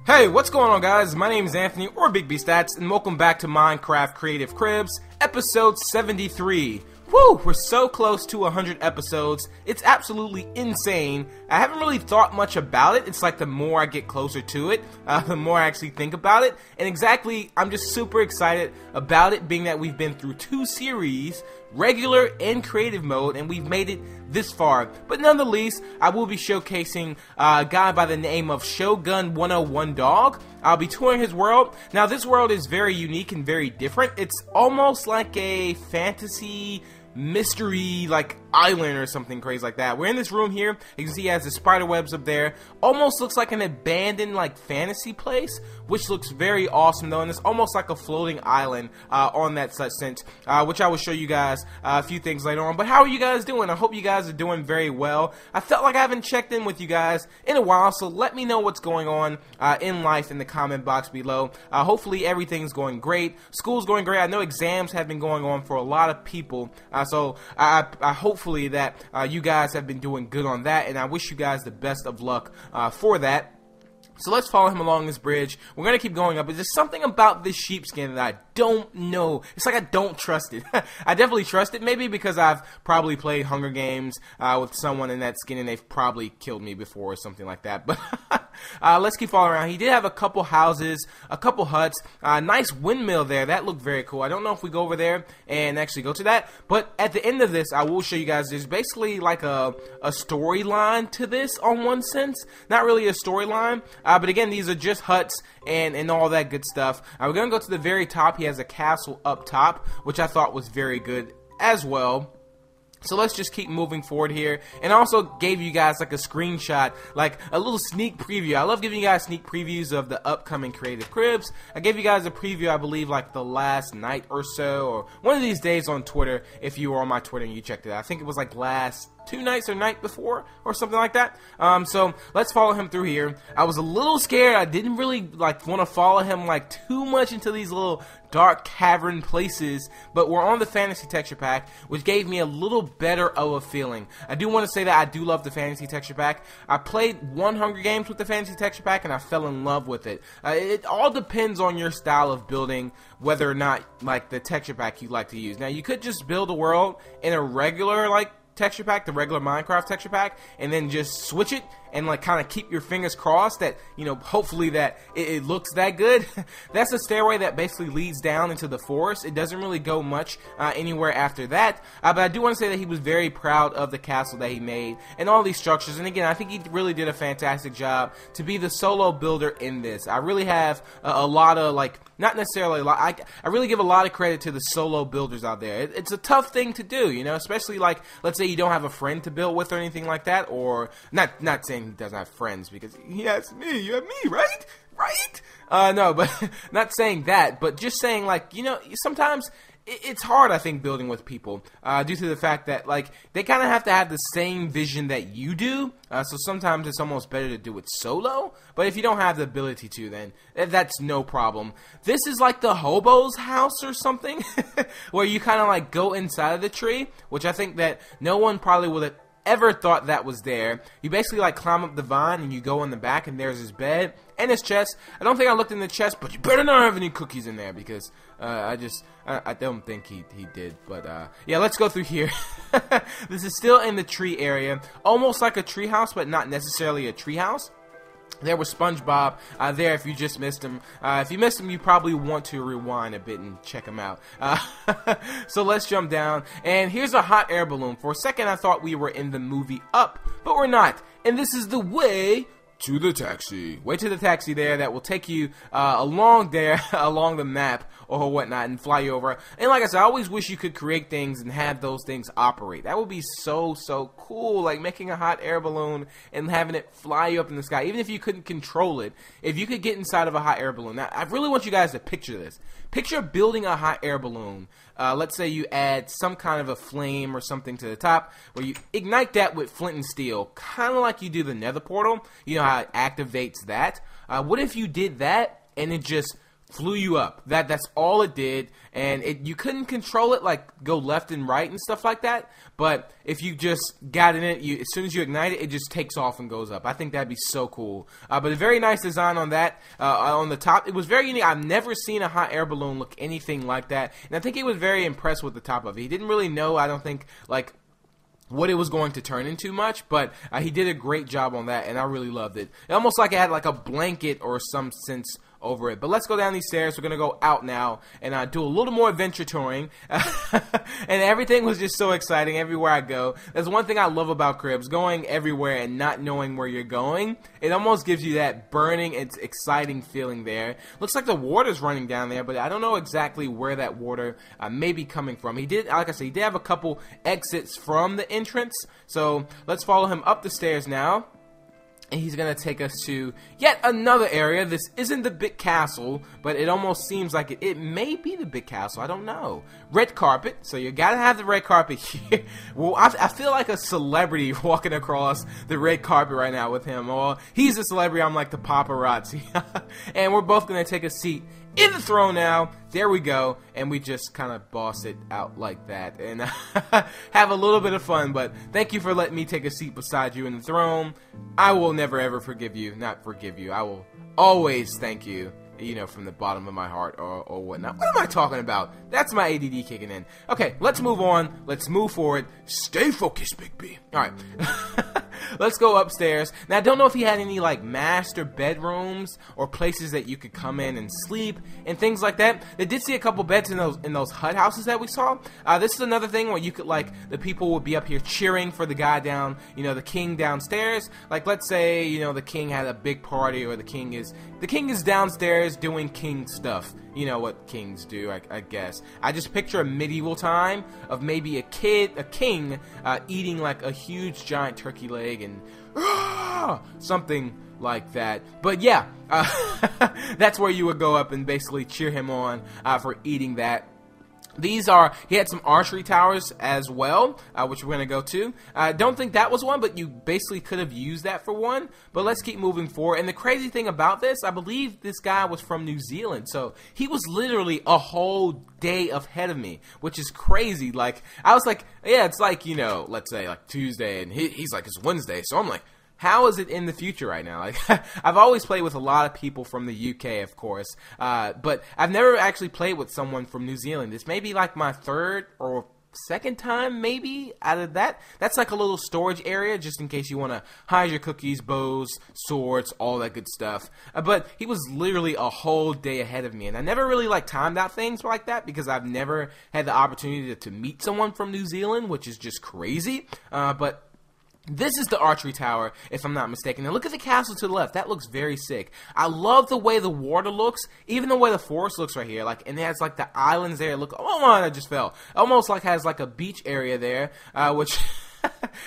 Hey, what's going on, guys? My name is Anthony, or Big B Statz, and welcome back to Minecraft Creative Cribs, episode 73. Whew, we're so close to 100 episodes. It's absolutely insane. I haven't really thought much about it. It's like the more I get closer to it, the more I actually think about it. And exactly, I'm just super excited about it, being that we've been through 2 series, regular and creative mode, and we've made it this far. But nonetheless, I will be showcasing a guy by the name of SHOGUN 101 dawg. I'll be touring his world. Now, this world is very unique and very different. It's almost like a fantasy mystery like island or something crazy like that. We're in this room here. You can see he has the spider webs up there. Almost looks like an abandoned like fantasy place, which looks very awesome though, and it's almost like a floating island on that such sense, which I will show you guys a few things later on. But how are you guys doing? I hope you guys are doing very well. I felt like I haven't checked in with you guys in a while, so let me know what's going on in life in the comment box below. Hopefully everything's going great. School's going great. I know exams have been going on for a lot of people, so I hopefully that you guys have been doing good on that, and I wish you guys the best of luck for that. So let's follow him along this bridge. We're going to keep going up. Is there something about this sheepskin that I don't know? It's like I don't trust it. I definitely trust it. Maybe because I've probably played Hunger Games with someone in that skin and they've probably killed me before or something like that. But let's keep following around. He did have a couple houses, a couple huts, nice windmill there. That looked very cool. I don't know if we go over there and actually go to that. But at the end of this, I will show you guys there's basically like a storyline to this on one sense. Not really a storyline. But again, these are just huts and all that good stuff. We're going to go to the very top. He has a castle up top, which I thought was very good as well. So let's just keep moving forward here. And I also gave you guys like a screenshot, like a little sneak preview. I love giving you guys sneak previews of the upcoming Creative Cribs. I gave you guys a preview, I believe, like the last night or so, or one of these days on Twitter, if you were on my Twitter and you checked it out. I think it was like last 2 nights or night before or something like that. So let's follow him through here. I was a little scared. I didn't really like want to follow him like too much into these little dark cavern places, but we're on the fantasy texture pack, which gave me a little better of a feeling. I do want to say that I do love the fantasy texture pack. I played one Hunger Games with the fantasy texture pack and I fell in love with it. It all depends on your style of building, whether or not like the texture pack you like to use. Now you could just build a world in a regular like texture pack, the regular Minecraft texture pack, and then just switch it and like kind of keep your fingers crossed that, you know, hopefully that it looks that good. That's a stairway that basically leads down into the forest. It doesn't really go much anywhere after that, but I do want to say that he was very proud of the castle that he made and all these structures. And again, I think he really did a fantastic job to be the solo builder in this. I really have a lot of like, not necessarily a lot, I really give a lot of credit to the solo builders out there. It's a tough thing to do, you know, especially like, let's say you don't have a friend to build with or anything like that, or not saying he doesn't have friends, because he has me, you have me, right? No, but not saying that, but just saying like, you know, sometimes it's hard, I think, building with people due to the fact that like they kind of have to have the same vision that you do, so sometimes it's almost better to do it solo. But if you don't have the ability to, then that's no problem. This is like the hobo's house or something where you kind of like go inside of the tree, which I think that no one probably would have ever thought that was there. You basically like climb up the vine and you go in the back and there's his bed and his chest. I don't think I looked in the chest, but you better not have any cookies in there, because I don't think he did. But yeah, let's go through here. This is still in the tree area, almost like a tree house, but not necessarily a tree house. There was SpongeBob there if you just missed him. If you missed him, you probably want to rewind a bit and check him out. So let's jump down. And here's a hot air balloon. For a second, I thought we were in the movie Up, but we're not. And this is the way to the taxi. Way to the taxi there that will take you along there, along the map or whatnot, and fly you over. And like I said, I always wish you could create things and have those things operate. That would be so cool, like making a hot air balloon and having it fly you up in the sky. Even if you couldn't control it, if you could get inside of a hot air balloon. Now, I really want you guys to picture this. Picture building a hot air balloon. Let's say you add some kind of a flame or something to the top, where you ignite that with flint and steel, kind of like you do the nether portal. You know how it activates that. What if you did that and it just flew you up. That's all it did, and you couldn't control it, like go left and right and stuff like that. But if you just got in it, as soon as you ignite it, it just takes off and goes up. I think that'd be so cool. But a very nice design on that. On the top, it was very unique. I've never seen a hot air balloon look anything like that, and I think he was very impressed with the top of it. He didn't really know, I don't think, like, what it was going to turn into much, but he did a great job on that, and I really loved it. It almost like it had like a blanket or some sense over it. But let's go down these stairs. We're going to go out now and do a little more adventure touring. And everything was just so exciting everywhere I go. That's one thing I love about cribs, going everywhere and not knowing where you're going. It almost gives you that burning and exciting feeling there. Looks like the water's running down there, but I don't know exactly where that water may be coming from. He did, like I said, he did have a couple exits from the entrance. So let's follow him up the stairs now. And he's going to take us to yet another area. This isn't the big castle, but it almost seems like it may be the big castle. I don't know. Red carpet. So you got to have the red carpet here. Well, I feel like a celebrity walking across the red carpet right now with him. Well, he's a celebrity. I'm like the paparazzi. And we're both going to take a seat in the throne now. There we go, and we just kind of boss it out like that and have a little bit of fun. But thank you for letting me take a seat beside you in the throne. I will never ever forgive you. Not forgive you. I will always thank you, you know, from the bottom of my heart or whatnot. What am I talking about? That's my ADD kicking in. Okay, let's move on. Let's move forward. Stay focused, Big B. All right. Let's go upstairs. Now, I don't know if he had any, like, master bedrooms or places that you could come in and sleep and things like that. They did see a couple beds in those hut houses that we saw. This is another thing where you could, like, the people would be up here cheering for the guy down, you know, the king downstairs. Like, let's say, you know, the king had a big party, or the king is downstairs doing king stuff. You know what kings do, I guess. I just picture a medieval time of maybe a king eating like a huge giant turkey leg and something like that. But yeah, that's where you would go up and basically cheer him on for eating that. He had some archery towers as well, which we're going to go to. I don't think that was one, but you basically could have used that for one. But let's keep moving forward. And the crazy thing about this, I believe this guy was from New Zealand. So he was literally a whole day ahead of me, which is crazy. Like, I was like, yeah, it's like, you know, let's say like Tuesday, and he's like, it's Wednesday. So I'm like, how is it in the future right now? Like, I've always played with a lot of people from the UK, of course, but I've never actually played with someone from New Zealand. This may be like my third or second time, maybe, out of that. That's like a little storage area, just in case you want to hide your cookies, bows, swords, all that good stuff. But he was literally a whole day ahead of me, and I never really like timed out things like that because I've never had the opportunity to meet someone from New Zealand, which is just crazy. But this is the Archery Tower, if I'm not mistaken. Now look at the castle to the left. That looks very sick. I love the way the water looks, even the way the forest looks right here. Like, and it has like the islands there. Look, oh my, I just fell. Almost like has like a beach area there, which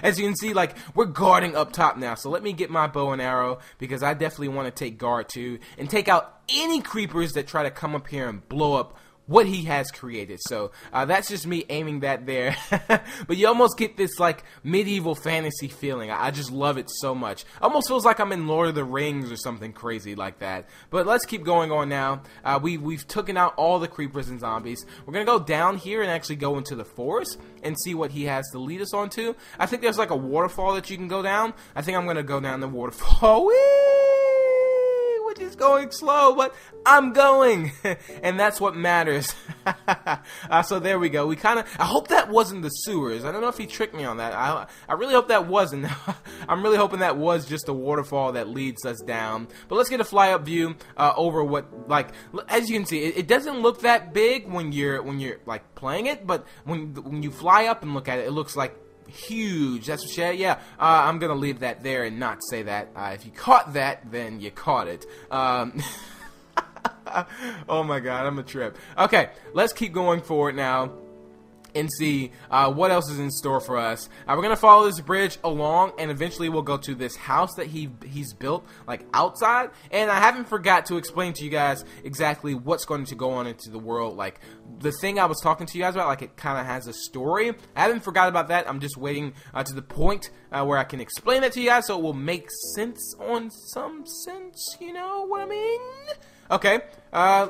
as you can see, like, we're guarding up top now. So let me get my bow and arrow because I definitely want to take guard too and take out any creepers that try to come up here and blow up what he has created. So that's just me aiming that there. But you almost get this like medieval fantasy feeling. I just love it so much. Almost feels like I'm in Lord of the Rings or something crazy like that. But let's keep going on now. We've taken out all the creepers and zombies. We're gonna go down here and actually go into the forest and see what he has to lead us on to. I think there's like a waterfall that you can go down. I think I'm gonna go down the waterfall. Whee! He's going slow, but I'm going, and that's what matters. So there we go. I hope that wasn't the sewers. I don't know if he tricked me on that. I really hope that wasn't. I'm really hoping that was just a waterfall that leads us down. But let's get a fly up view over what, like, as you can see, it doesn't look that big when you're like playing it, but when you fly up and look at it, it looks like huge. That's what she said. Yeah, I'm gonna leave that there and not say that. If you caught that, then you caught it. Oh my god, I'm a trip. Okay, let's keep going forward now and see what else is in store for us. We're gonna follow this bridge along, and eventually we'll go to this house that he's built, like, outside. And I haven't forgot to explain to you guys exactly what's going to go on into the world. Like, the thing I was talking to you guys about, like, it kind of has a story. I haven't forgot about that. I'm just waiting to the point where I can explain that to you guys so it will make sense on some sense, you know what I mean? Okay,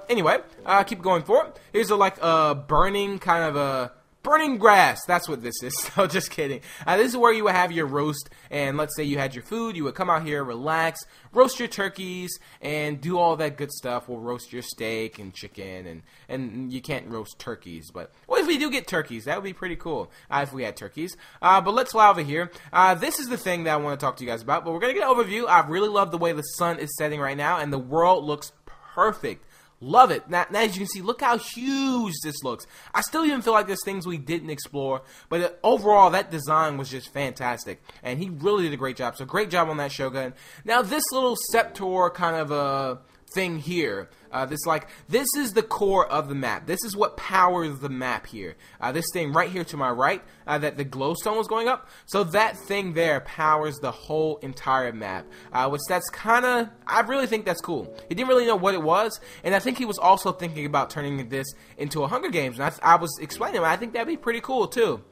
anyway, keep going forward. Here's a burning kind of a burning grass. That's what this is. So just kidding. This is where you would have your roast, and let's say you had your food, you would come out here, relax, roast your turkeys, and do all that good stuff. We'll roast your steak and chicken, and you can't roast turkeys, but what if we do get turkeys? That would be pretty cool if we had turkeys. But let's fly over here. This is the thing that I want to talk to you guys about, but we're going to get an overview. I really love the way the sun is setting right now, and the world looks perfect. Love it. Now, as you can see, look how huge this looks. I still even feel like there's things we didn't explore, but overall, that design was just fantastic, and he really did a great job. So great job on that, Shogun. Now, this little scepter kind of a thing here, this is the core of the map. This is what powers the map here. This thing right here to my right, that the glowstone was going up. So that thing there powers the whole entire map, which I really think that's cool. He didn't really know what it was, and I think he was also thinking about turning this into a Hunger Games. And I was explaining, I think that'd be pretty cool too.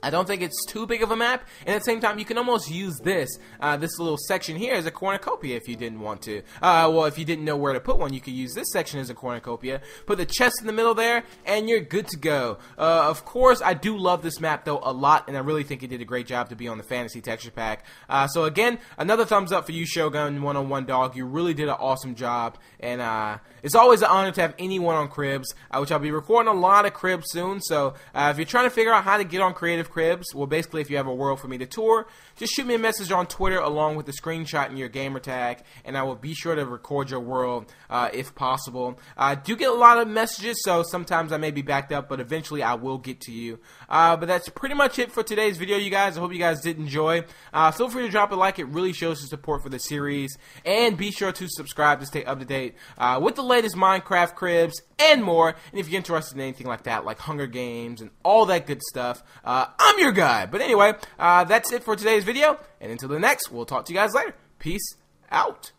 I don't think it's too big of a map, and at the same time, you can almost use this little section here as a cornucopia if you didn't want to. Well, if you didn't know where to put one, you could use this section as a cornucopia, put the chest in the middle there, and you're good to go. Of course, I do love this map, though, a lot, and I really think he did a great job to be on the Fantasy Texture Pack. So again, another thumbs up for you, Shogun 101 Dog. You really did an awesome job, and it's always an honor to have anyone on Cribs, which I'll be recording a lot of Cribs soon, so if you're trying to figure out how to get on Creative Cribs, well, basically, if you have a world for me to tour, just shoot me a message on Twitter along with the screenshot and your gamer tag, and I will be sure to record your world if possible. I do get a lot of messages, so sometimes I may be backed up, but eventually I will get to you. But that's pretty much it for today's video, you guys. I hope you guys did enjoy. Feel free to drop a like. It really shows your support for the series, and be sure to subscribe to stay up to date with the latest Minecraft Cribs and more. And if you're interested in anything like that, like Hunger Games and all that good stuff, I'm your guy. But anyway, that's it for today's video, and until the next, we'll talk to you guys later. Peace out.